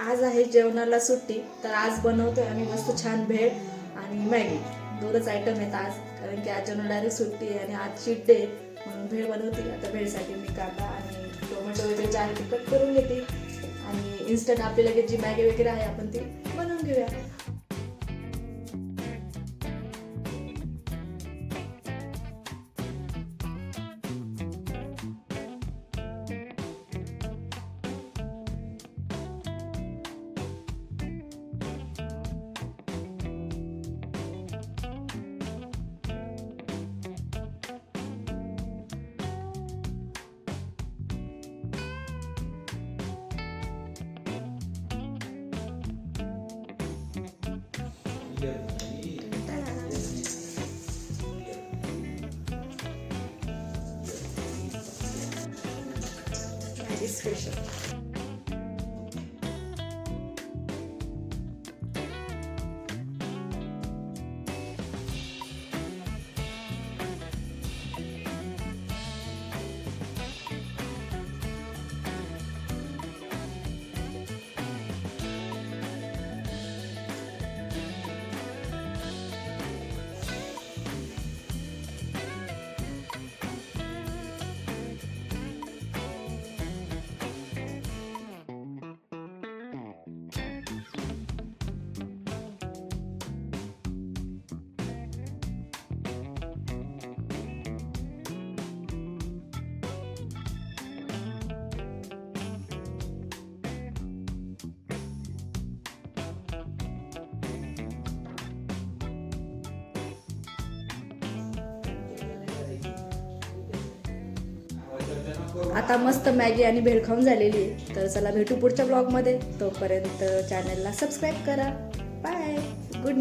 आज आहे जेवणाला सुट्टी, तर आज बनवतोय आम्ही मस्त छान भेळ आणि मॅगी. दोनच आयटम आहेत आज, कारण की आज जेवणाला डायरेक्ट सुट्टी आहे आणि आज चीट डे, म्हणून भेळ बनवते. आता भेळसाठी मी कांदा आणि टोमॅटो वगैरे जे आहे ते कट करून घेते आणि इन्स्टंट आपली लगेच जी मॅगी वगैरे आहे आपण ती बनवून घेऊया. स्पेशल आता मस्त मॅगी आणि भेळ खाऊन झालेली आहे. तर चला भेटू पुढच्या ब्लॉगमध्ये. तोपर्यंत चॅनलला सबस्क्राईब करा. Bye, good night.